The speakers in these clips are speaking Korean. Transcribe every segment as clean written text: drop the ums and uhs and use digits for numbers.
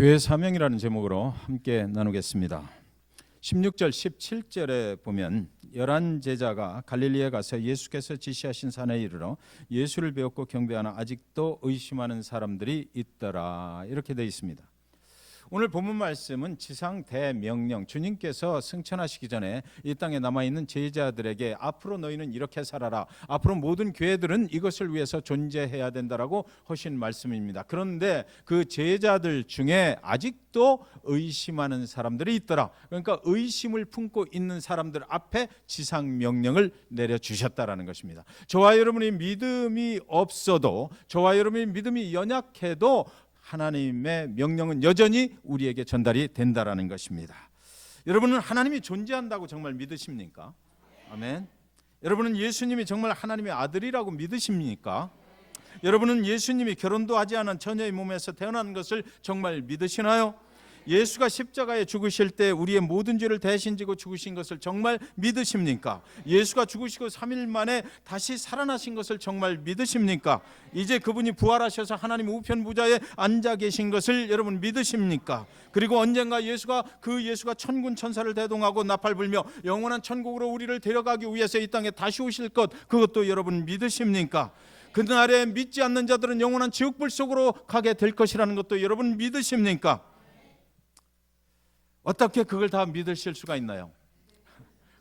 교회 사명이라는 제목으로 함께 나누겠습니다. 16절 17절에 보면 11 제자가 갈릴리에 가서 예수께서 지시하신 산에 이르러 예수를 배웠고 경배하나 아직도 의심하는 사람들이 있더라, 이렇게 되어 있습니다. 오늘 본문 말씀은 지상 대명령, 주님께서 승천하시기 전에 이 땅에 남아있는 제자들에게 앞으로 너희는 이렇게 살아라, 앞으로 모든 교회들은 이것을 위해서 존재해야 된다라고 하신 말씀입니다. 그런데 그 제자들 중에 아직도 의심하는 사람들이 있더라. 그러니까 의심을 품고 있는 사람들 앞에 지상 명령을 내려주셨다라는 것입니다. 저와 여러분이 믿음이 없어도, 저와 여러분이 믿음이 연약해도 하나님의 명령은 여전히 우리에게 전달이 된다라는 것입니다. 여러분은 하나님이 존재한다고 정말 믿으십니까? 아멘. 여러분은 예수님이 정말 하나님의 아들이라고 믿으십니까? 여러분은 예수님이 결혼도 하지 않은 처녀의 몸에서 태어난 것을 정말 믿으시나요? 예수가 십자가에 죽으실 때 우리의 모든 죄를 대신 지고 죽으신 것을 정말 믿으십니까? 예수가 죽으시고 3일 만에 다시 살아나신 것을 정말 믿으십니까? 이제 그분이 부활하셔서 하나님 우편 보좌에 앉아 계신 것을 여러분 믿으십니까? 그리고 언젠가 예수가 천군 천사를 대동하고 나팔 불며 영원한 천국으로 우리를 데려가기 위해서 이 땅에 다시 오실 것, 그것도 여러분 믿으십니까? 그날에 믿지 않는 자들은 영원한 지옥불 속으로 가게 될 것이라는 것도 여러분 믿으십니까? 어떻게 그걸 다 믿으실 수가 있나요?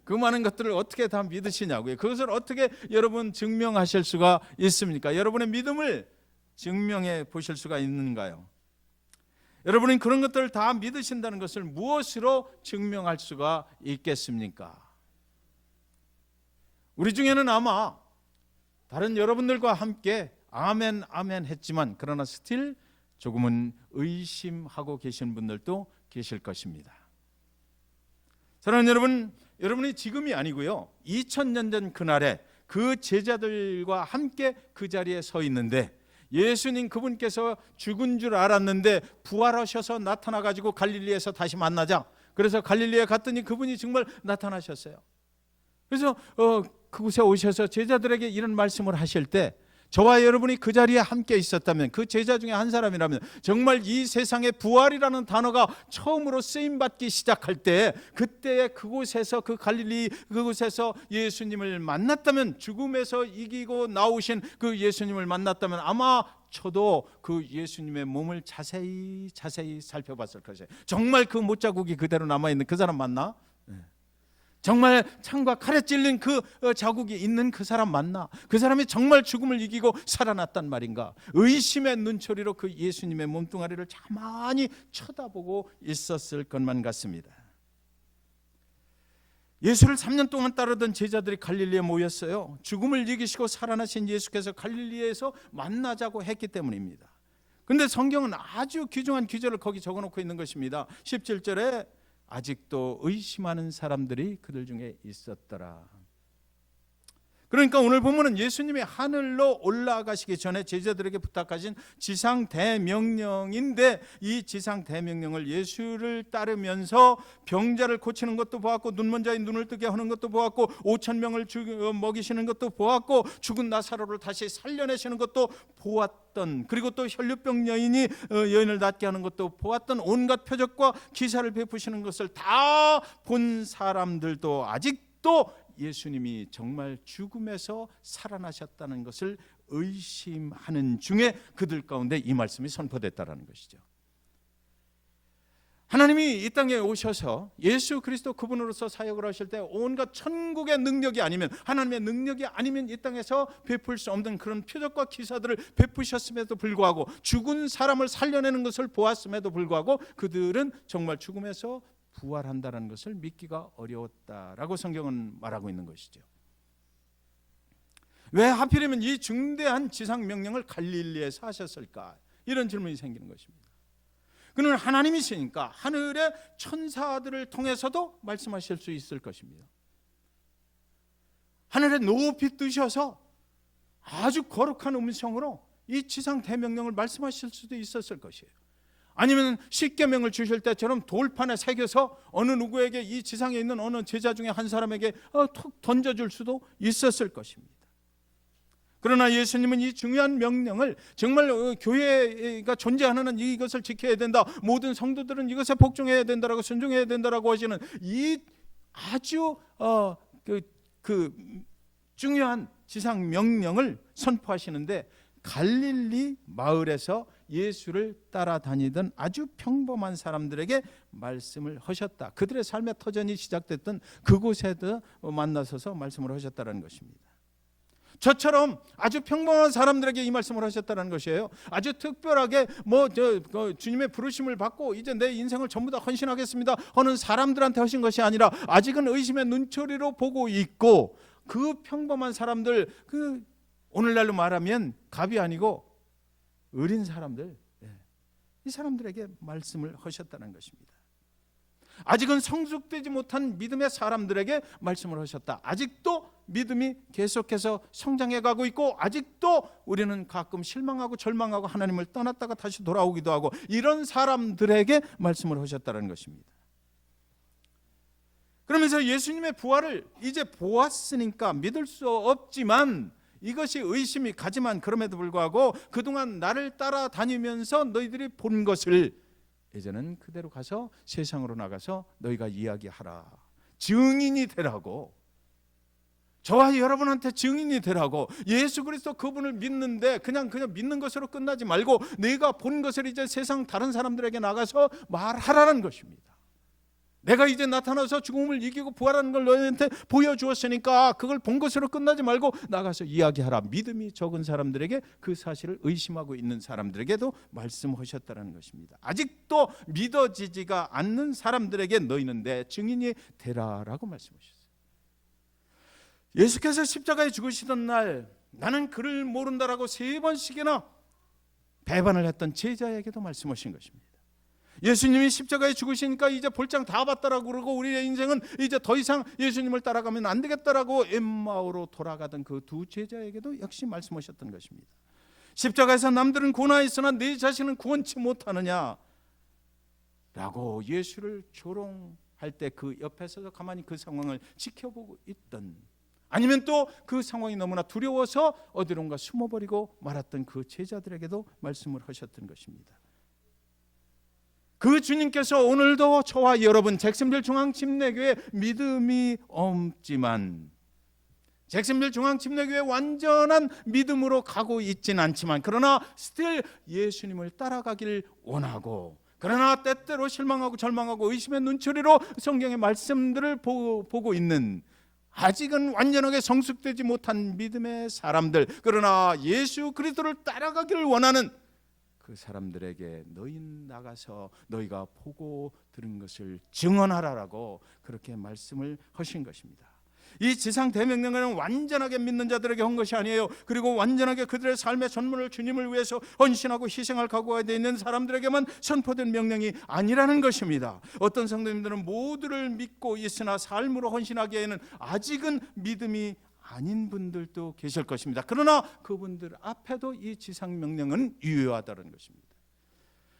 그 많은 것들을 어떻게 다 믿으시냐고요. 그것을 어떻게 여러분 증명하실 수가 있습니까? 여러분의 믿음을 증명해 보실 수가 있는가요? 여러분은 그런 것들을 다 믿으신다는 것을 무엇으로 증명할 수가 있겠습니까? 우리 중에는 아마 다른 여러분들과 함께 아멘 아멘 했지만 그러나 스틸 조금은 의심하고 계신 분들도 계실 것입니다. 사랑하는 여러분, 여러분이 지금이 아니고요, 2000년 전 그날에 그 제자들과 함께 그 자리에 서 있는데 예수님 그분께서 죽은 줄 알았는데 부활하셔서 나타나가지고 갈릴리에서 다시 만나자. 그래서 갈릴리에 갔더니 그분이 정말 나타나셨어요. 그래서 그곳에 오셔서 제자들에게 이런 말씀을 하실 때 저와 여러분이 그 자리에 함께 있었다면, 그 제자 중에 한 사람이라면 정말 이 세상에 부활이라는 단어가 처음으로 쓰임받기 시작할 때 그때 그곳에서, 그 갈릴리 그곳에서 예수님을 만났다면, 죽음에서 이기고 나오신 그 예수님을 만났다면 아마 저도 그 예수님의 몸을 자세히 살펴봤을 것이에요. 정말 그 못자국이 그대로 남아있는 그 사람 맞나? 정말 창과 칼에 찔린 그 자국이 있는 그 사람 맞나? 그 사람이 정말 죽음을 이기고 살아났단 말인가? 의심의 눈초리로 그 예수님의 몸뚱아리를 가만히 쳐다보고 있었을 것만 같습니다. 예수를 3년 동안 따르던 제자들이 갈릴리에 모였어요. 죽음을 이기시고 살아나신 예수께서 갈릴리에서 만나자고 했기 때문입니다. 그런데 성경은 아주 귀중한 기절을 거기 적어놓고 있는 것입니다. 17절에 아직도 의심하는 사람들이 그들 중에 있었더라. 그러니까 오늘 보면은 예수님이 하늘로 올라가시기 전에 제자들에게 부탁하신 지상 대명령인데, 이 지상 대명령을 예수를 따르면서 병자를 고치는 것도 보았고, 눈먼 자의 눈을 뜨게 하는 것도 보았고, 5,000명을 먹이시는 것도 보았고, 죽은 나사로를 다시 살려내시는 것도 보았던, 그리고 또 혈류병 여인을 낫게 하는 것도 보았던 온갖 표적과 기사를 베푸시는 것을 다 본 사람들도 아직도 예수님이 정말 죽음에서 살아나셨다는 것을 의심하는 중에 그들 가운데 이 말씀이 선포됐다는 것이죠. 하나님이 이 땅에 오셔서 예수 그리스도 그분으로서 사역을 하실 때 온갖 천국의 능력이 아니면, 하나님의 능력이 아니면 이 땅에서 베풀 수 없는 그런 표적과 기사들을 베푸셨음에도 불구하고, 죽은 사람을 살려내는 것을 보았음에도 불구하고 그들은 정말 죽음에서 부활한다는 것을 믿기가 어려웠다라고 성경은 말하고 있는 것이죠. 왜 하필이면 이 중대한 지상 명령을 갈릴리에서 하셨을까? 이런 질문이 생기는 것입니다. 그는 하나님이시니까 하늘의 천사들을 통해서도 말씀하실 수 있을 것입니다. 하늘에 높이 뜨셔서 아주 거룩한 음성으로 이 지상 대명령을 말씀하실 수도 있었을 것이에요. 아니면 십계명을 주실 때처럼 돌판에 새겨서 어느 누구에게, 이 지상에 있는 어느 제자 중에 한 사람에게 툭 던져줄 수도 있었을 것입니다. 그러나 예수님은 이 중요한 명령을 정말 교회가 존재하는 한 이것을 지켜야 된다, 모든 성도들은 이것에 복종해야 된다라고, 순종해야 된다라고 하시는 이 아주 중요한 지상 명령을 선포하시는데, 갈릴리 마을에서 예수를 따라다니던 아주 평범한 사람들에게 말씀을 하셨다. 그들의 삶의 터전이 시작됐던 그곳에도 만나서서 말씀을 하셨다는 것입니다. 저처럼 아주 평범한 사람들에게 이 말씀을 하셨다는 것이에요. 아주 특별하게 주님의 부르심을 받고 이제 내 인생을 전부 다 헌신하겠습니다 하는 사람들한테 하신 것이 아니라, 아직은 의심의 눈초리로 보고 있고, 그 평범한 사람들, 오늘날로 말하면 갑이 아니고 어린 사람들, 이 사람들에게 말씀을 하셨다는 것입니다. 아직은 성숙되지 못한 믿음의 사람들에게 말씀을 하셨다. 아직도 믿음이 계속해서 성장해 가고 있고, 아직도 우리는 가끔 실망하고 절망하고 하나님을 떠났다가 다시 돌아오기도 하고, 이런 사람들에게 말씀을 하셨다는 것입니다. 그러면서 예수님의 부활을 이제 보았으니까 믿을 수 없지만, 이것이 의심이 가지만, 그럼에도 불구하고 그동안 나를 따라다니면서 너희들이 본 것을 이제는 그대로 가서 세상으로 나가서 너희가 이야기하라, 증인이 되라고, 저와 여러분한테 증인이 되라고. 예수 그리스도 그분을 믿는데 그냥 믿는 것으로 끝나지 말고, 내가 본 것을 이제 세상 다른 사람들에게 나가서 말하라는 것입니다. 내가 이제 나타나서 죽음을 이기고 부활하는 걸 너희한테 보여주었으니까 그걸 본 것으로 끝나지 말고 나가서 이야기하라. 믿음이 적은 사람들에게, 그 사실을 의심하고 있는 사람들에게도 말씀하셨다는 것입니다. 아직도 믿어지지가 않는 사람들에게 너희는 내 증인이 되라라고 말씀하셨어요. 예수께서 십자가에 죽으시던 날, 나는 그를 모른다라고 3번씩이나 배반을 했던 제자에게도 말씀하신 것입니다. 예수님이 십자가에 죽으시니까 이제 볼장 다 봤다라고 그러고, 우리의 인생은 이제 더 이상 예수님을 따라가면 안 되겠다라고 엠마오로 돌아가던 그 2 제자에게도 역시 말씀하셨던 것입니다. 십자가에서 남들은 고난했으나 네 자신은 구원치 못하느냐 라고 예수를 조롱할 때 그 옆에서 가만히 그 상황을 지켜보고 있던, 아니면 또 그 상황이 너무나 두려워서 어디론가 숨어버리고 말았던 그 제자들에게도 말씀을 하셨던 것입니다. 그 주님께서 오늘도 저와 여러분, 잭슨빌 중앙침례교회 믿음이 없지만, 잭슨빌 중앙침례교회 완전한 믿음으로 가고 있진 않지만, 그러나 스틸 예수님을 따라가길 원하고, 그러나 때때로 실망하고 절망하고 의심의 눈초리로 성경의 말씀들을 보고 있는, 아직은 완전하게 성숙되지 못한 믿음의 사람들, 그러나 예수 그리스도를 따라가기를 원하는 그 사람들에게 너희 나가서 너희가 보고 들은 것을 증언하라라고 그렇게 말씀을 하신 것입니다. 이 지상 대명령은 완전하게 믿는 자들에게 한 것이 아니에요. 그리고 완전하게 그들의 삶의 전문을 주님을 위해서 헌신하고 희생할 각오가 되어 있는 사람들에게만 선포된 명령이 아니라는 것입니다. 어떤 성도님들은 모두를 믿고 있으나 삶으로 헌신하기에는 아직은 믿음이 아닌 분들도 계실 것입니다. 그러나 그분들 앞에도 이 지상 명령은 유효하다는 것입니다.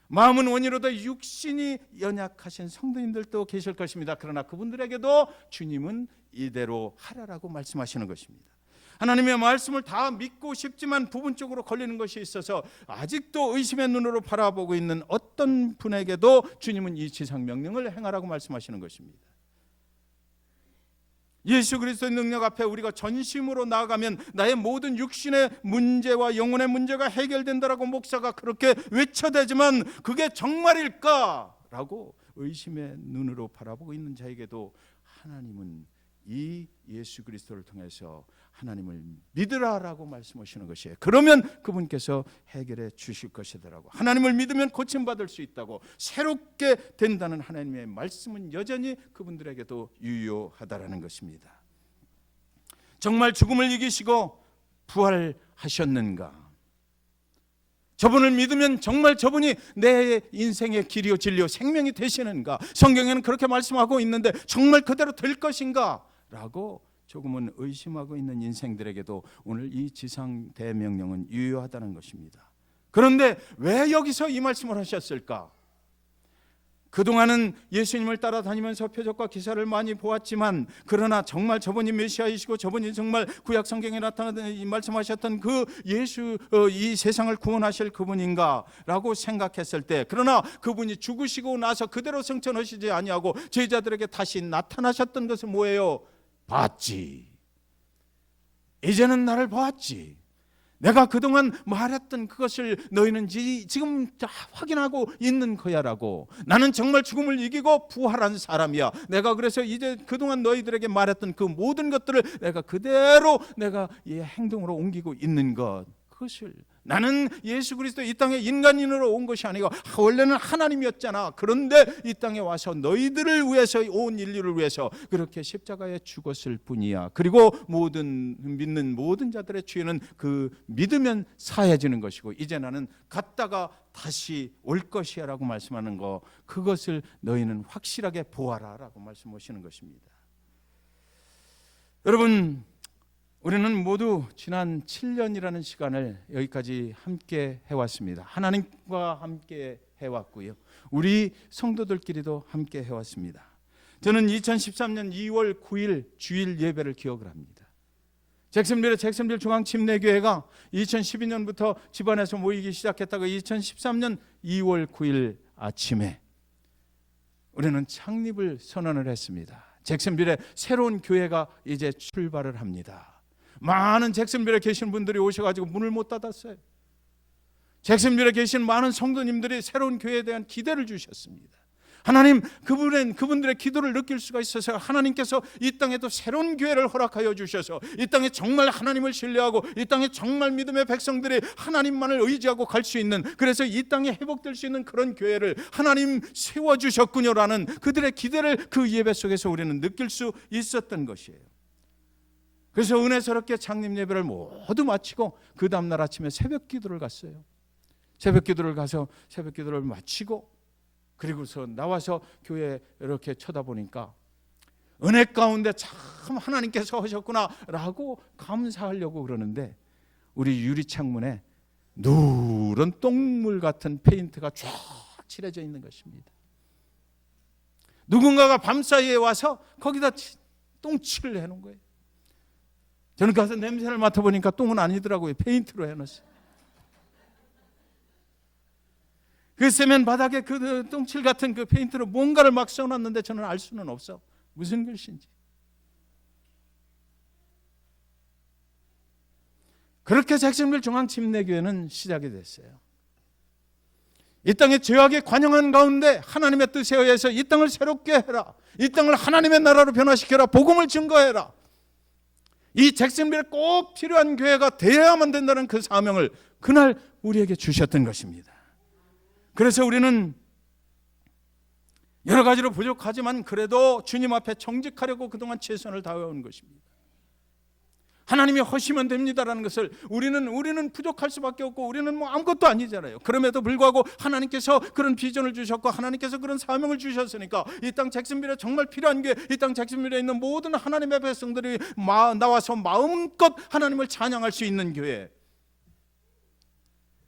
마음은 원이로다 육신이 연약하신 성도님들도 계실 것입니다. 그러나 그분들에게도 주님은 이대로 하라라고 말씀하시는 것입니다. 하나님의 말씀을 다 믿고 싶지만 부분적으로 걸리는 것이 있어서 아직도 의심의 눈으로 바라보고 있는 어떤 분에게도 주님은 이 지상 명령을 행하라고 말씀하시는 것입니다. 예수 그리스도의 능력 앞에 우리가 전심으로 나아가면 나의 모든 육신의 문제와 영혼의 문제가 해결된다라고 목사가 그렇게 외쳐대지만, 그게 정말일까라고 의심의 눈으로 바라보고 있는 자에게도 하나님은 이 예수 그리스도를 통해서 하나님을 믿으라라고 말씀하시는 것이에요. 그러면 그분께서 해결해 주실 것이더라고. 하나님을 믿으면 고침받을 수 있다고, 새롭게 된다는 하나님의 말씀은 여전히 그분들에게도 유효하다라는 것입니다. 정말 죽음을 이기시고 부활하셨는가? 저분을 믿으면 정말 저분이 내 인생의 길이요 진리요 생명이 되시는가? 성경에는 그렇게 말씀하고 있는데 정말 그대로 될 것인가? 라고 조금은 의심하고 있는 인생들에게도 오늘 이 지상 대명령은 유효하다는 것입니다. 그런데 왜 여기서 이 말씀을 하셨을까? 그동안은 예수님을 따라다니면서 표적과 기사를 많이 보았지만, 그러나 정말 저분이 메시아이시고 저분이 정말 구약 성경에 나타나는 말씀하셨던 그 예수, 이 세상을 구원하실 그분인가라고 생각했을 때, 그러나 그분이 죽으시고 나서 그대로 승천하시지 아니하고 제자들에게 다시 나타나셨던 것은 뭐예요? 봤지. 이제는 나를 봤지. 내가 그동안 말했던 그것을 너희는 지금 확인하고 있는 거야라고. 나는 정말 죽음을 이기고 부활한 사람이야. 내가 그래서 이제 그동안 너희들에게 말했던 그 모든 것들을 내가 그대로 내가 이 행동으로 옮기고 있는 것, 그것을. 나는 예수 그리스도 이 땅에 인간인으로 온 것이 아니고 원래는 하나님이었잖아. 그런데 이 땅에 와서 너희들을 위해서, 온 인류를 위해서 그렇게 십자가에 죽었을 뿐이야. 그리고 믿는 모든 자들의 죄는 그 믿으면 사해지는 것이고, 이제 나는 갔다가 다시 올 것이야 라고 말씀하는 거, 그것을 너희는 확실하게 보아라 라고 말씀하시는 것입니다. 여러분, 우리는 모두 지난 7년이라는 시간을 여기까지 함께 해왔습니다. 하나님과 함께 해왔고요, 우리 성도들끼리도 함께 해왔습니다. 저는 2013년 2월 9일 주일 예배를 기억을 합니다. 잭슨빌 중앙침례교회가 2012년부터 집안에서 모이기 시작했다가 2013년 2월 9일 아침에 우리는 창립을 선언을 했습니다. 잭슨빌에 새로운 교회가 이제 출발을 합니다. 많은 잭슨빌에 계신 분들이 오셔가지고 문을 못 닫았어요. 잭슨빌에 계신 많은 성도님들이 새로운 교회에 대한 기대를 주셨습니다. 하나님, 그분들의 기도를 느낄 수가 있어서 하나님께서 이 땅에도 새로운 교회를 허락하여 주셔서 이 땅에 정말 하나님을 신뢰하고 이 땅에 정말 믿음의 백성들이 하나님만을 의지하고 갈 수 있는, 그래서 이 땅에 회복될 수 있는 그런 교회를 하나님 세워주셨군요라는 그들의 기대를 그 예배 속에서 우리는 느낄 수 있었던 것이에요. 그래서 은혜스럽게 창립 예배를 모두 마치고 그 다음날 아침에 새벽 기도를 갔어요. 새벽 기도를 가서 새벽 기도를 마치고 그리고서 나와서 교회 이렇게 쳐다보니까 은혜 가운데 참 하나님께서 하셨구나라고 감사하려고 그러는데, 우리 유리창문에 누런 똥물 같은 페인트가 쫙 칠해져 있는 것입니다. 누군가가 밤사이에 와서 거기다 똥칠을 해놓은 거예요. 저는 가서 냄새를 맡아보니까 똥은 아니더라고요. 페인트로 해놨어요. 그 세면 바닥에 그 똥칠 같은 그 페인트로 뭔가를 막 써놨는데 저는 알 수는 없어. 무슨 글씨인지. 그렇게 잭슨빌 중앙침례교회는 시작이 됐어요. 이 땅의 죄악에 관영한 가운데 하나님의 뜻에 의해서 이 땅을 새롭게 해라. 이 땅을 하나님의 나라로 변화시켜라. 복음을 증거해라. 이 잭슨빌에 꼭 필요한 교회가 되어야만 된다는 그 사명을 그날 우리에게 주셨던 것입니다. 그래서 우리는 여러 가지로 부족하지만 그래도 주님 앞에 정직하려고 그동안 최선을 다해온 것입니다. 하나님이 하시면 됩니다라는 것을 우리는 부족할 수밖에 없고 우리는 뭐 아무것도 아니잖아요. 그럼에도 불구하고 하나님께서 그런 비전을 주셨고 하나님께서 그런 사명을 주셨으니까 이 땅 잭슨빌에 정말 필요한 게, 이 땅 잭슨빌에 있는 모든 하나님의 백성들이 나와서 마음껏 하나님을 찬양할 수 있는 교회,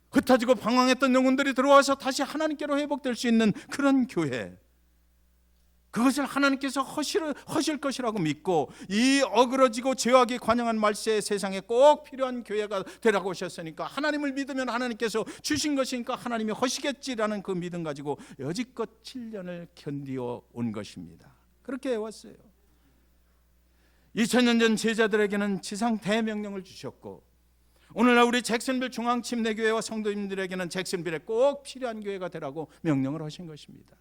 흩어지고 방황했던 영혼들이 들어와서 다시 하나님께로 회복될 수 있는 그런 교회, 그것을 하나님께서 하실 것이라고 믿고 이 어그러지고 죄악이 관영한 말세의 세상에 꼭 필요한 교회가 되라고 하셨으니까, 하나님을 믿으면 하나님께서 주신 것이니까 하나님이 하시겠지라는 그 믿음 가지고 여지껏 7년을 견디어 온 것입니다. 그렇게 해왔어요. 2000년 전 제자들에게는 지상 대명령을 주셨고, 오늘날 우리 잭슨빌 중앙침례교회와 성도님들에게는 잭슨빌에 꼭 필요한 교회가 되라고 명령을 하신 것입니다.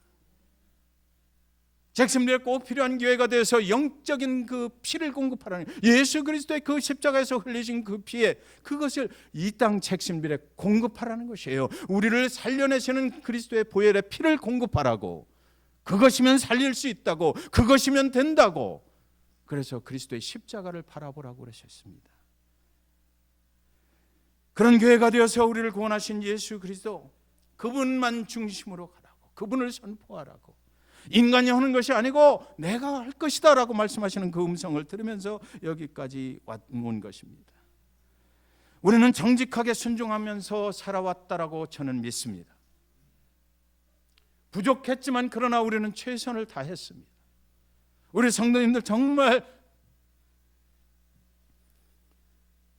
잭슨빌에 꼭 필요한 교회가 되어서 영적인 그 피를 공급하라는, 예수 그리스도의 그 십자가에서 흘리신 그 피에 그것을 이 땅 잭슨빌에 공급하라는 것이에요. 우리를 살려내시는 그리스도의 보혈의 피를 공급하라고. 그것이면 살릴 수 있다고, 그것이면 된다고. 그래서 그리스도의 십자가를 바라보라고 그러셨습니다. 그런 교회가 되어서 우리를 구원하신 예수 그리스도, 그분만 중심으로 가라고, 그분을 선포하라고, 인간이 하는 것이 아니고 내가 할 것이다 라고 말씀하시는 그 음성을 들으면서 여기까지 온 것입니다. 우리는 정직하게 순종하면서 살아왔다라고 저는 믿습니다. 부족했지만 그러나 우리는 최선을 다했습니다. 우리 성도님들 정말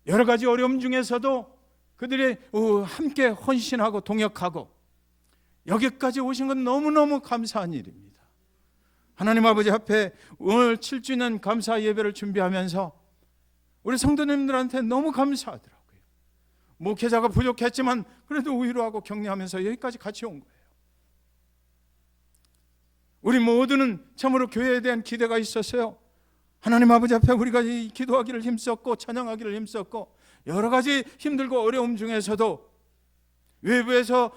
여러 가지 어려움 중에서도 그들이 함께 헌신하고 동역하고 여기까지 오신 건 너무너무 감사한 일입니다. 하나님 아버지 앞에 오늘 7주년 감사 예배를 준비하면서 우리 성도님들한테 너무 감사하더라고요. 목회자가 부족했지만 그래도 위로하고 격려하면서 여기까지 같이 온 거예요. 우리 모두는 참으로 교회에 대한 기대가 있었어요. 하나님 아버지 앞에 우리가 기도하기를 힘썼고 찬양하기를 힘썼고 여러 가지 힘들고 어려움 중에서도 외부에서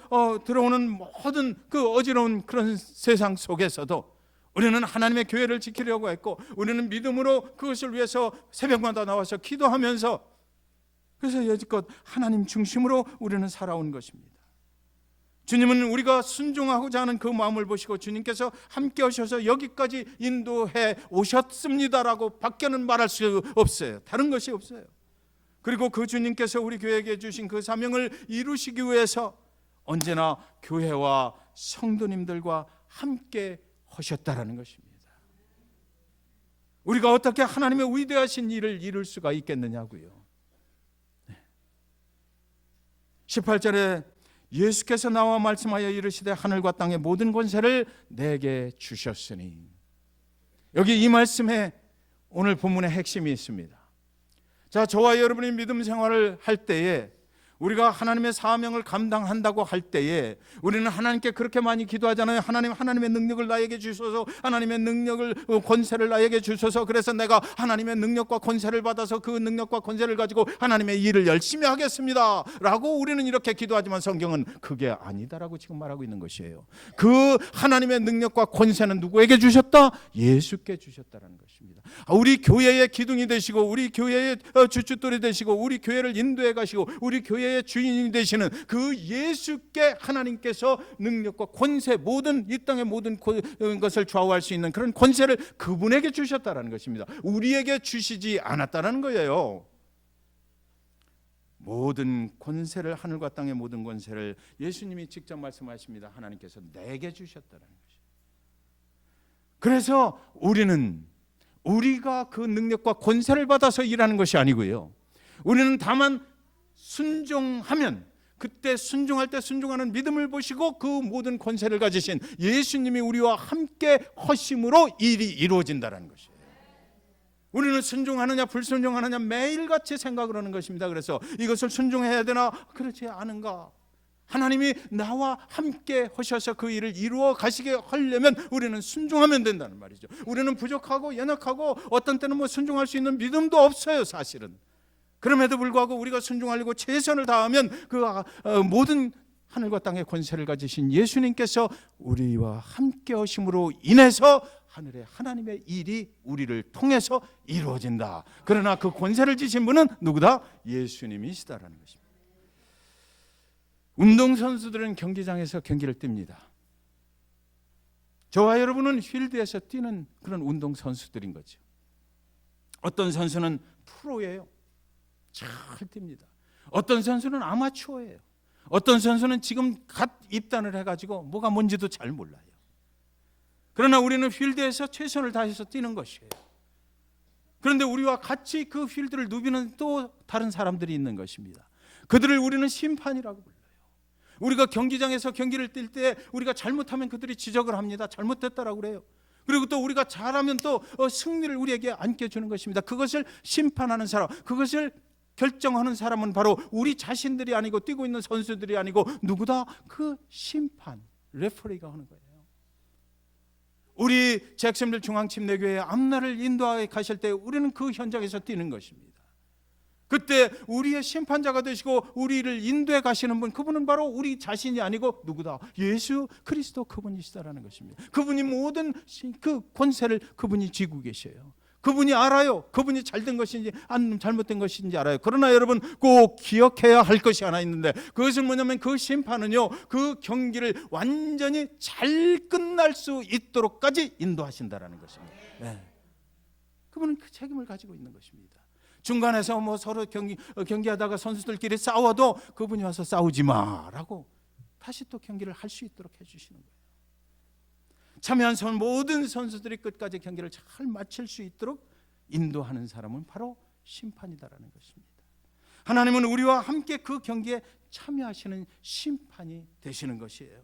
들어오는 모든 그 어지러운 그런 세상 속에서도 우리는 하나님의 교회를 지키려고 했고 우리는 믿음으로 그것을 위해서 새벽마다 나와서 기도하면서 그래서 여지껏 하나님 중심으로 우리는 살아온 것입니다. 주님은 우리가 순종하고자 하는 그 마음을 보시고 주님께서 함께 하셔서 여기까지 인도해 오셨습니다라고 밖에는 말할 수 없어요. 다른 것이 없어요. 그리고 그 주님께서 우리 교회에게 주신 그 사명을 이루시기 위해서 언제나 교회와 성도님들과 함께 하셨다라는 것입니다. 우리가 어떻게 하나님의 위대하신 일을 이룰 수가 있겠느냐고요. 18절에 예수께서 나와 말씀하여 이르시되 하늘과 땅의 모든 권세를 내게 주셨으니, 여기 이 말씀에 오늘 본문의 핵심이 있습니다. 자, 저와 여러분이 믿음 생활을 할 때에 우리가 하나님의 사명을 감당한다고 할 때에 우리는 하나님께 그렇게 많이 기도하잖아요. 하나님의 능력을 나에게 주셔서, 하나님의 능력을 권세를 나에게 주셔서, 그래서 내가 하나님의 능력과 권세를 받아서 그 능력과 권세를 가지고 하나님의 일을 열심히 하겠습니다 라고 우리는 이렇게 기도하지만 성경은 그게 아니다라고 지금 말하고 있는 것이에요. 그 하나님의 능력과 권세는 누구에게 주셨다? 예수께 주셨다는 것입니다. 우리 교회의 기둥이 되시고 우리 교회의 주춧돌이 되시고 우리 교회를 인도해 가시고 우리 교회의 주인이 되시는 그 예수께 하나님께서 능력과 권세, 모든 이 땅의 모든 것을 좌우할 수 있는 그런 권세를 그분에게 주셨다는 것입니다. 우리에게 주시지 않았다는 거예요. 모든 권세를, 하늘과 땅의 모든 권세를 예수님이 직접 말씀하십니다. 하나님께서 내게 주셨다는 것이에요. 그래서 우리가 그 능력과 권세를 받아서 일하는 것이 아니고요, 우리는 다만 순종하면, 그때 순종할 때 순종하는 믿음을 보시고 그 모든 권세를 가지신 예수님이 우리와 함께 하심으로 일이 이루어진다는 것이에요. 우리는 순종하느냐 불순종하느냐 매일같이 생각을 하는 것입니다. 그래서 이것을 순종해야 되나 그렇지 않은가, 하나님이 나와 함께 하셔서 그 일을 이루어 가시게 하려면 우리는 순종하면 된다는 말이죠. 우리는 부족하고 연약하고 어떤 때는 순종할 수 있는 믿음도 없어요, 사실은. 그럼에도 불구하고 우리가 순종하려고 최선을 다하면 그 모든 하늘과 땅의 권세를 가지신 예수님께서 우리와 함께 하심으로 인해서 하늘의 하나님의 일이 우리를 통해서 이루어진다. 그러나 그 권세를 지신 분은 누구다? 예수님이시다라는 것입니다. 운동선수들은 경기장에서 경기를 뜁니다. 저와 여러분은 필드에서 뛰는 그런 운동선수들인 거죠. 어떤 선수는 프로예요. 잘 뜁니다. 어떤 선수는 아마추어예요. 어떤 선수는 지금 갓 입단을 해가지고 뭐가 뭔지도 잘 몰라요. 그러나 우리는 필드에서 최선을 다해서 뛰는 것이에요. 그런데 우리와 같이 그 필드를 누비는 또 다른 사람들이 있는 것입니다. 그들을 우리는 심판이라고 불러요. 우리가 경기장에서 경기를 뛸 때 우리가 잘못하면 그들이 지적을 합니다. 잘못됐다라고 그래요. 그리고 또 우리가 잘하면 또 승리를 우리에게 안겨주는 것입니다. 그것을 심판하는 사람, 그것을 결정하는 사람은 바로 우리 자신들이 아니고 뛰고 있는 선수들이 아니고 누구다? 그 심판, 레퍼리가 하는 거예요. 우리 잭슨빌 중앙침례교회 앞날을 인도하여 가실 때 우리는 그 현장에서 뛰는 것입니다. 그때 우리의 심판자가 되시고 우리를 인도해 가시는 분, 그분은 바로 우리 자신이 아니고 누구다? 예수 그리스도 그분이시다라는 것입니다. 그분이 모든 그 권세를 그분이 쥐고 계셔요. 그분이 알아요. 그분이 잘된 것인지 잘못된 것인지 알아요. 그러나 여러분 꼭 기억해야 할 것이 하나 있는데, 그것은 뭐냐면 그 심판은요, 그 경기를 완전히 잘 끝날 수 있도록까지 인도하신다라는 것입니다. 네. 그분은 그 책임을 가지고 있는 것입니다. 중간에서 서로 경기하다가 선수들끼리 싸워도 그분이 와서 싸우지 마라고 다시 또 경기를 할 수 있도록 해주시는 거예요. 참여한 모든 선수들이 끝까지 경기를 잘 마칠 수 있도록 인도하는 사람은 바로 심판이다라는 것입니다. 하나님은 우리와 함께 그 경기에 참여하시는 심판이 되시는 것이에요.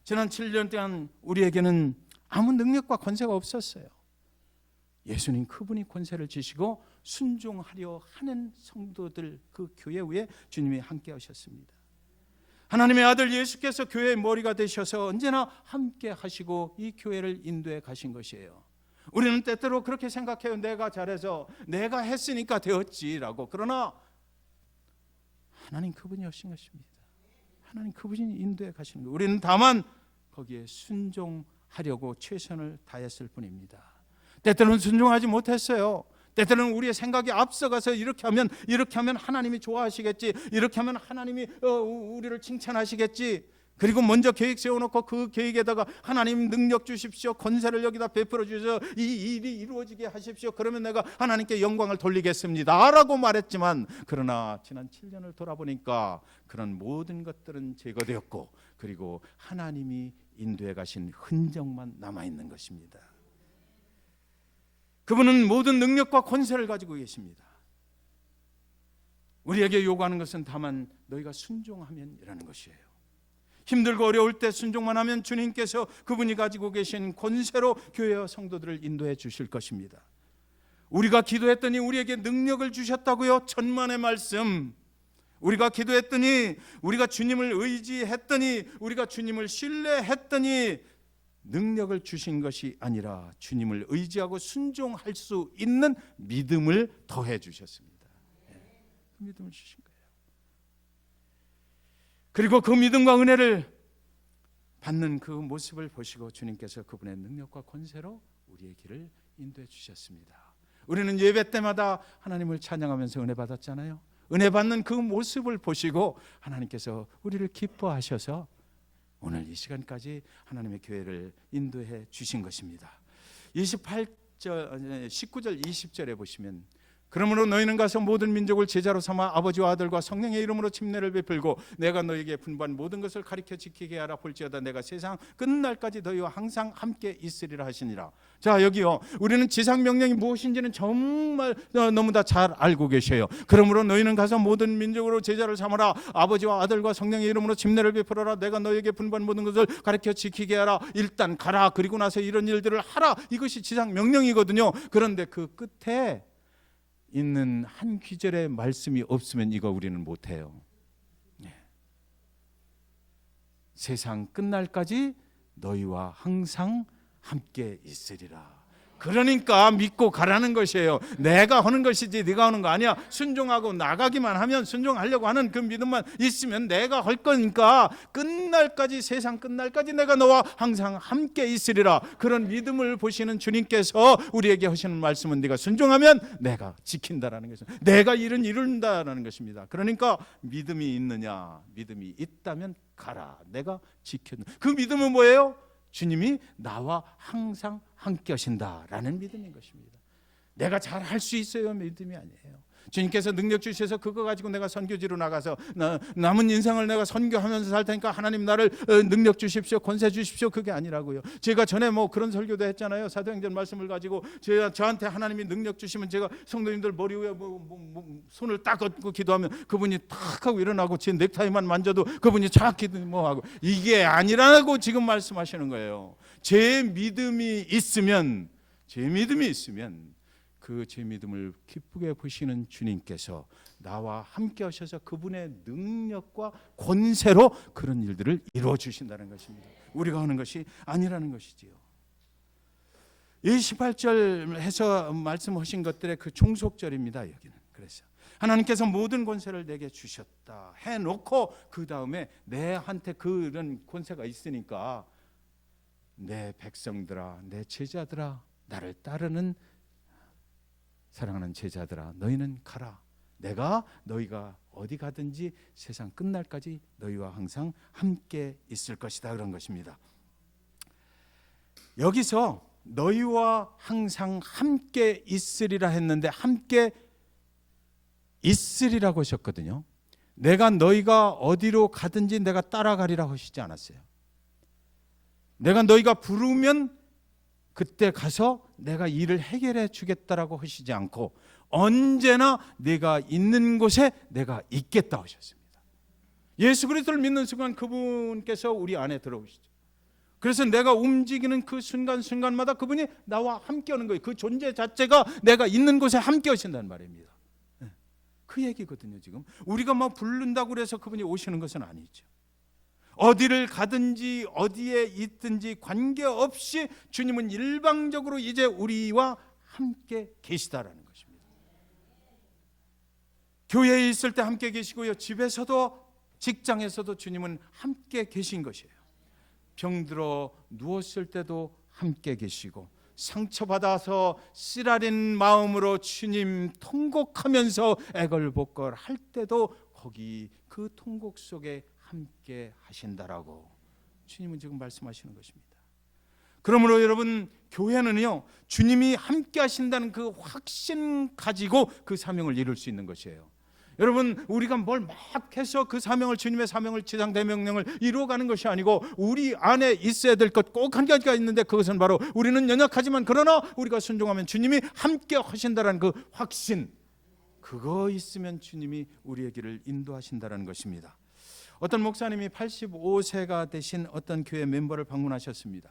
지난 7년 동안 우리에게는 아무 능력과 권세가 없었어요. 예수님 그분이 권세를 주시고 순종하려 하는 성도들, 그 교회 위에 주님이 함께 하셨습니다. 하나님의 아들 예수께서 교회의 머리가 되셔서 언제나 함께 하시고 이 교회를 인도해 가신 것이에요. 우리는 때때로 그렇게 생각해요. 내가 잘해서 내가 했으니까 되었지라고. 그러나 하나님 그분이 하신 것입니다. 하나님 그분이 인도해 가시는 거예요. 우리는 다만 거기에 순종하려고 최선을 다했을 뿐입니다. 때때로는 순종하지 못했어요. 때때로는 우리의 생각이 앞서가서 이렇게 하면 하나님이 좋아하시겠지, 이렇게 하면 하나님이 우리를 칭찬하시겠지. 그리고 먼저 계획 세워놓고 그 계획에다가 하나님 능력 주십시오, 권세를 여기다 베풀어 주셔서 이 일이 이루어지게 하십시오. 그러면 내가 하나님께 영광을 돌리겠습니다 라고 말했지만, 그러나 지난 7년을 돌아보니까 그런 모든 것들은 제거되었고, 그리고 하나님이 인도해 가신 흔적만 남아있는 것입니다. 그분은 모든 능력과 권세를 가지고 계십니다. 우리에게 요구하는 것은 다만 너희가 순종하면이라는 것이에요. 힘들고 어려울 때 순종만 하면 주님께서 그분이 가지고 계신 권세로 교회와 성도들을 인도해 주실 것입니다. 우리가 기도했더니 우리에게 능력을 주셨다고요? 천만의 말씀. 우리가 기도했더니, 우리가 주님을 의지했더니, 우리가 주님을 신뢰했더니 능력을 주신 것이 아니라 주님을 의지하고 순종할 수 있는 믿음을 더해 주셨습니다. 그 믿음을 주신 거예요. 그리고 그 믿음과 은혜를 받는 그 모습을 보시고 주님께서 그분의 능력과 권세로 우리의 길을 인도해 주셨습니다. 우리는 예배 때마다 하나님을 찬양하면서 은혜 받았잖아요. 은혜 받는 그 모습을 보시고 하나님께서 우리를 기뻐하셔서 오늘 이 시간까지 하나님의 교회를 인도해 주신 것입니다. 19절 20절에 보시면, 그러므로 너희는 가서 모든 민족을 제자로 삼아 아버지와 아들과 성령의 이름으로 침례를 베풀고 내가 너희에게 분부한 모든 것을 가르쳐 지키게 하라. 볼지어다 내가 세상 끝날까지 너희와 항상 함께 있으리라 하시니라. 자, 여기요, 우리는 지상 명령이 무엇인지는 정말 너무 다 잘 알고 계셔요. 그러므로 너희는 가서 모든 민족으로 제자를 삼아라. 아버지와 아들과 성령의 이름으로 침례를 베풀어라. 내가 너희에게 분부한 모든 것을 가르쳐 지키게 하라. 일단 가라. 그리고 나서 이런 일들을 하라. 이것이 지상 명령이거든요. 그런데 그 끝에 있는 한 귀절의 말씀이 없으면 이거 우리는 못해요. 세상 끝날까지 너희와 항상 함께 있으리라. 그러니까 믿고 가라는 것이에요. 내가 하는 것이지 네가 하는 거 아니야. 순종하고 나가기만 하면, 순종하려고 하는 그 믿음만 있으면 내가 할 거니까 끝날까지, 세상 끝날까지 내가 너와 항상 함께 있으리라. 그런 믿음을 보시는 주님께서 우리에게 하시는 말씀은 네가 순종하면 내가 지킨다라는 것입니다. 내가 일은 이룬다라는 것입니다. 그러니까 믿음이 있느냐? 믿음이 있다면 가라. 내가 지킨다. 그 믿음은 뭐예요? 주님이 나와 항상 함께 하신다라는 믿음인 것입니다. 내가 잘 할 수 있어요 믿음이 아니에요. 주님께서 능력 주셔서 그거 가지고 내가 선교지로 나가서 남은 인생을 내가 선교하면서 살 테니까 하나님 나를 능력 주십시오, 권세 주십시오, 그게 아니라고요. 제가 전에 그런 설교도 했잖아요. 사도행전 말씀을 가지고 저한테 하나님이 능력 주시면 제가 성도님들 머리 위에 손을 딱 얹고 기도하면 그분이 탁 하고 일어나고 제 넥타이만 만져도 그분이 쫙 하고, 이게 아니라고 지금 말씀하시는 거예요. 제 믿음이 있으면 그 제 믿음을 기쁘게 보시는 주님께서 나와 함께 하셔서 그분의 능력과 권세로 그런 일들을 이루어 주신다는 것입니다. 우리가 하는 것이 아니라는 것이지요. 28절 해서 말씀하신 것들의 그 종속절입니다. 여기는 그래서 하나님께서 모든 권세를 내게 주셨다 해놓고 그 다음에 내한테 그런 권세가 있으니까 내 백성들아, 내 제자들아, 나를 따르는 사랑하는 제자들아, 너희는 가라. 내가 너희가 어디 가든지 세상 끝날까지 너희와 항상 함께 있을 것이다, 그런 것입니다. 여기서 너희와 항상 함께 있으리라 했는데 함께 있으리라고 하셨거든요. 내가 너희가 어디로 가든지 내가 따라가리라 하시지 않았어요. 내가 너희가 부르면 그때 가서 내가 일을 해결해 주겠다라고 하시지 않고 언제나 내가 있는 곳에 내가 있겠다 하셨습니다. 예수 그리스도를 믿는 순간 그분께서 우리 안에 들어오시죠. 그래서 내가 움직이는 그 순간순간마다 그분이 나와 함께 하는 거예요. 그 존재 자체가 내가 있는 곳에 함께 하신다는 말입니다. 그 얘기거든요. 지금 우리가 막 부른다고 해서 그분이 오시는 것은 아니죠. 어디를 가든지 어디에 있든지 관계없이 주님은 일방적으로 이제 우리와 함께 계시다라는 것입니다. 교회에 있을 때 함께 계시고요, 집에서도 직장에서도 주님은 함께 계신 것이에요. 병들어 누웠을 때도 함께 계시고, 상처받아서 쓰라린 마음으로 주님 통곡하면서 애걸복걸 할 때도 거기 그 통곡 속에 함께 하신다라고 주님은 지금 말씀하시는 것입니다. 그러므로 여러분, 교회는요, 주님이 함께 하신다는 그 확신 가지고 그 사명을 이룰 수 있는 것이에요. 여러분, 우리가 뭘 막 해서 그 사명을, 주님의 사명을, 지상대명령을 이루어가는 것이 아니고 우리 안에 있어야 될 것 꼭 한 가지가 있는데, 그것은 바로 우리는 연약하지만 그러나 우리가 순종하면 주님이 함께 하신다는 그 확신, 그거 있으면 주님이 우리의 길을 인도하신다는 것입니다. 어떤 목사님이 85세가 되신 어떤 교회 멤버를 방문하셨습니다.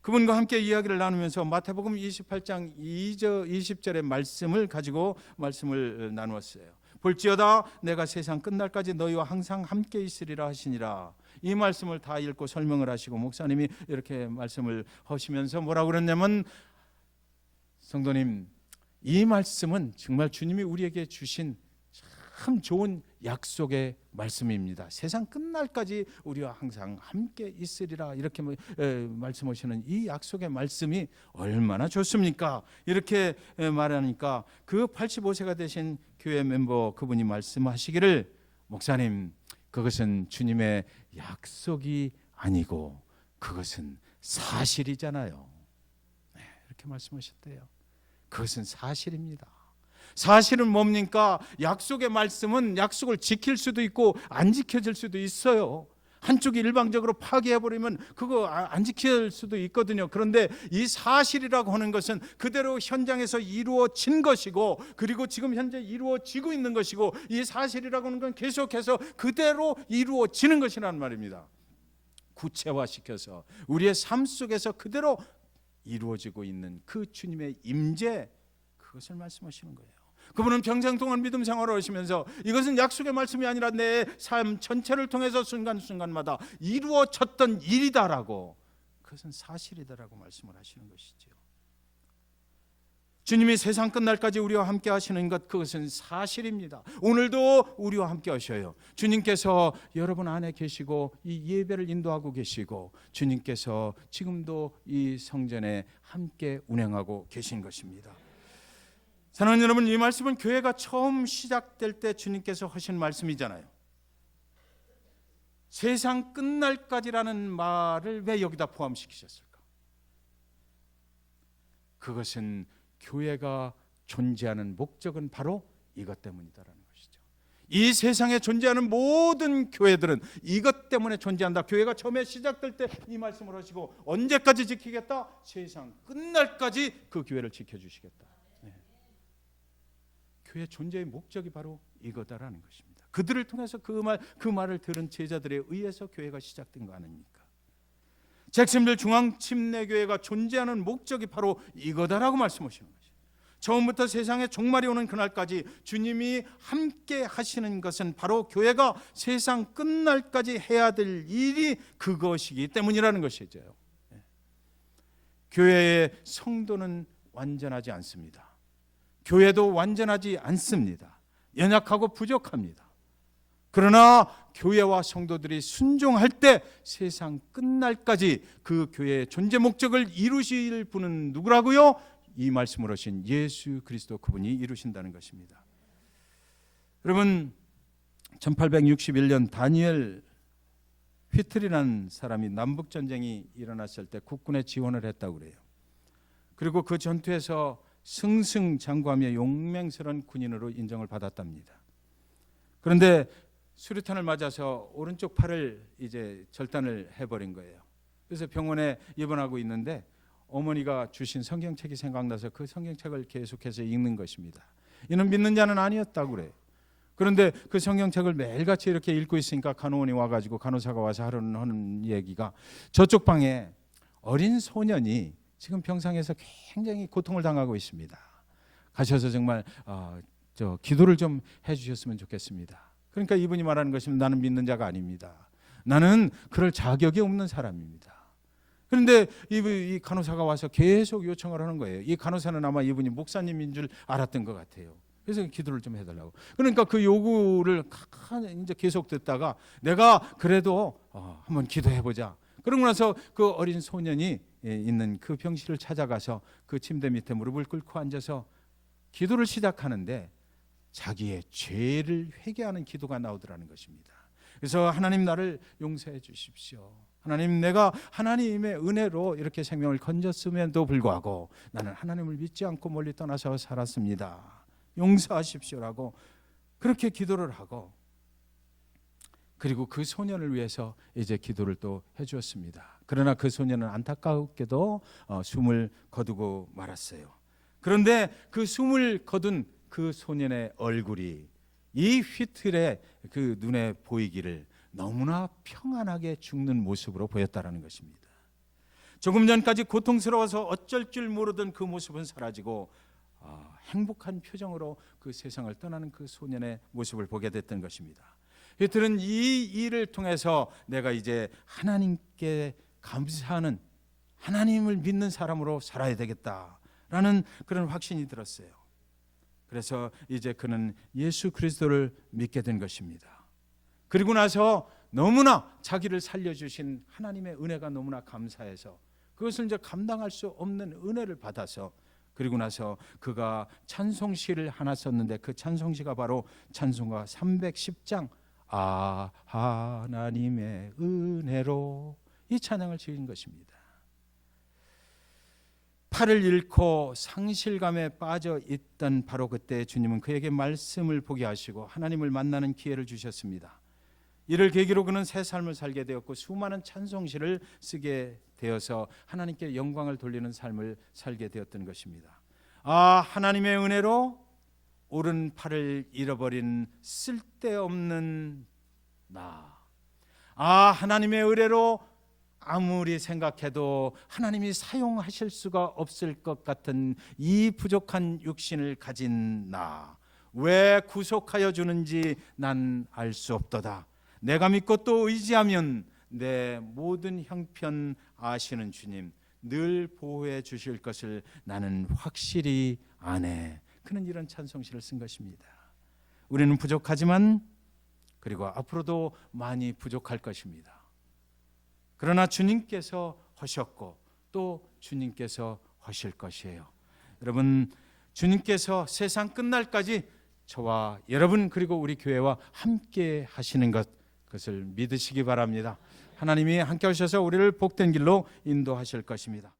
그분과 함께 이야기를 나누면서 마태복음 28장 20절의 말씀을 가지고 말씀을 나누었어요. 볼지어다 내가 세상 끝날까지 너희와 항상 함께 있으리라 하시니라. 이 말씀을 다 읽고 설명을 하시고 목사님이 이렇게 말씀을 하시면서 뭐라고 그랬냐면, 성도님, 이 말씀은 정말 주님이 우리에게 주신 참 좋은 약속의 말씀입니다. 세상 끝날까지 우리와 항상 함께 있으리라, 이렇게 말씀하시는 이 약속의 말씀이 얼마나 좋습니까? 이렇게 말하니까 그 85세가 되신 교회 멤버 그분이 말씀하시기를, 목사님, 그것은 주님의 약속이 아니고 그것은 사실이잖아요. 이렇게 말씀하셨대요. 그것은 사실입니다. 사실은 뭡니까? 약속의 말씀은 약속을 지킬 수도 있고 안 지켜질 수도 있어요. 한쪽이 일방적으로 파기해버리면 그거 안 지킬 수도 있거든요. 그런데 이 사실이라고 하는 것은 그대로 현장에서 이루어진 것이고, 그리고 지금 현재 이루어지고 있는 것이고, 이 사실이라고 하는 건 계속해서 그대로 이루어지는 것이라는 말입니다. 구체화시켜서 우리의 삶 속에서 그대로 이루어지고 있는 그 주님의 임재, 그것을 말씀하시는 거예요. 그분은 평생 동안 믿음 생활을 하시면서 이것은 약속의 말씀이 아니라 내 삶 전체를 통해서 순간순간마다 이루어졌던 일이다라고, 그것은 사실이다라고 말씀을 하시는 것이죠. 주님이 세상 끝날까지 우리와 함께 하시는 것, 그것은 사실입니다. 오늘도 우리와 함께 하셔요. 주님께서 여러분 안에 계시고 이 예배를 인도하고 계시고, 주님께서 지금도 이 성전에 함께 운행하고 계신 것입니다. 사랑하는 여러분, 이 말씀은 교회가 처음 시작될 때 주님께서 하신 말씀이잖아요. 세상 끝날까지라는 말을 왜 여기다 포함시키셨을까? 그것은 교회가 존재하는 목적은 바로 이것 때문이다라는 것이죠. 이 세상에 존재하는 모든 교회들은 이것 때문에 존재한다. 교회가 처음에 시작될 때 이 말씀을 하시고, 언제까지 지키겠다? 세상 끝날까지 그 교회를 지켜주시겠다. 교회의 존재의 목적이 바로 이거다라는 것입니다. 그들을 통해서 그 말을 들은 제자들에 의해서 교회가 시작된 거 아닙니까? 잭슨빌 중앙침례교회가 존재하는 목적이 바로 이거다라고 말씀하시는 거죠. 처음부터 세상에 종말이 오는 그날까지 주님이 함께 하시는 것은 바로 교회가 세상 끝날까지 해야 될 일이 그것이기 때문이라는 것이죠. 교회의 성도는 완전하지 않습니다. 교회도 완전하지 않습니다. 연약하고 부족합니다. 그러나 교회와 성도들이 순종할 때 세상 끝날까지 그 교회의 존재 목적을 이루실 분은 누구라고요? 이 말씀을 하신 예수 그리스도, 그분이 이루신다는 것입니다. 여러분, 1861년 다니엘 휘틀이라는 사람이 남북전쟁이 일어났을 때 국군에 지원을 했다고 그래요. 그리고 그 전투에서 승승장구하며 용맹스러운 군인으로 인정을 받았답니다. 그런데 수류탄을 맞아서 오른쪽 팔을 이제 절단을 해버린 거예요. 그래서 병원에 입원하고 있는데 어머니가 주신 성경책이 생각나서 그 성경책을 계속해서 읽는 것입니다. 이는 믿는 자는 아니었다고 그래요. 그런데 그 성경책을 매일같이 이렇게 읽고 있으니까 간호원이 와가지고 간호사가 와서 하는 얘기가 저쪽 방에 어린 소년이 지금 병상에서 굉장히 고통을 당하고 있습니다. 가셔서 정말 기도를 좀 해주셨으면 좋겠습니다. 그러니까 이분이 말하는 것은 나는 믿는 자가 아닙니다. 나는 그럴 자격이 없는 사람입니다. 그런데 이 간호사가 와서 계속 요청을 하는 거예요. 이 간호사는 아마 이분이 목사님인 줄 알았던 것 같아요. 그래서 기도를 좀 해달라고. 그러니까 그 요구를 이제 계속 듣다가 내가 그래도 한번 기도해보자. 그러고 나서 그 어린 소년이 있는 그 병실을 찾아가서 그 침대 밑에 무릎을 꿇고 앉아서 기도를 시작하는데 자기의 죄를 회개하는 기도가 나오더라는 것입니다. 그래서 하나님 나를 용서해 주십시오. 하나님 내가 하나님의 은혜로 이렇게 생명을 건졌음에도 불구하고 나는 하나님을 믿지 않고 멀리 떠나서 살았습니다. 용서하십시오라고 그렇게 기도를 하고 그리고 그 소년을 위해서 이제 기도를 또 해주었습니다. 그러나 그 소년은 안타깝게도 숨을 거두고 말았어요. 그런데 그 숨을 거둔 그 소년의 얼굴이 이 휘틀에 그 눈에 보이기를 너무나 평안하게 죽는 모습으로 보였다라는 것입니다. 조금 전까지 고통스러워서 어쩔 줄 모르던 그 모습은 사라지고 행복한 표정으로 그 세상을 떠나는 그 소년의 모습을 보게 됐던 것입니다. 휘틀은 이 일을 통해서 내가 이제 하나님께 감사하는 하나님을 믿는 사람으로 살아야 되겠다라는 그런 확신이 들었어요. 그래서 이제 그는 예수 그리스도를 믿게 된 것입니다. 그리고 나서 너무나 자기를 살려주신 하나님의 은혜가 너무나 감사해서 그것을 이제 감당할 수 없는 은혜를 받아서 그리고 나서 그가 찬송시를 하나 썼는데 그 찬송시가 바로 찬송가 310장 하나님의 은혜로 이 찬양을 지은 것입니다. 팔을 잃고 상실감에 빠져 있던 바로 그때 주님은 그에게 말씀을 보게 하시고 하나님을 만나는 기회를 주셨습니다. 이를 계기로 그는 새 삶을 살게 되었고 수많은 찬송시를 쓰게 되어서 하나님께 영광을 돌리는 삶을 살게 되었던 것입니다. 하나님의 은혜로 오른팔을 잃어버린 쓸데없는 나. 하나님의 은혜로 아무리 생각해도 하나님이 사용하실 수가 없을 것 같은 이 부족한 육신을 가진 나. 왜 구속하여 주는지 난 알 수 없도다. 내가 믿고 또 의지하면 내 모든 형편 아시는 주님 늘 보호해 주실 것을 나는 확실히 아네. 그는 이런 찬송시를 쓴 것입니다. 우리는 부족하지만 그리고 앞으로도 많이 부족할 것입니다. 그러나 주님께서 하셨고 또 주님께서 하실 것이에요. 여러분 주님께서 세상 끝날까지 저와 여러분 그리고 우리 교회와 함께 하시는 그것을 믿으시기 바랍니다. 하나님이 함께 하셔서 우리를 복된 길로 인도하실 것입니다.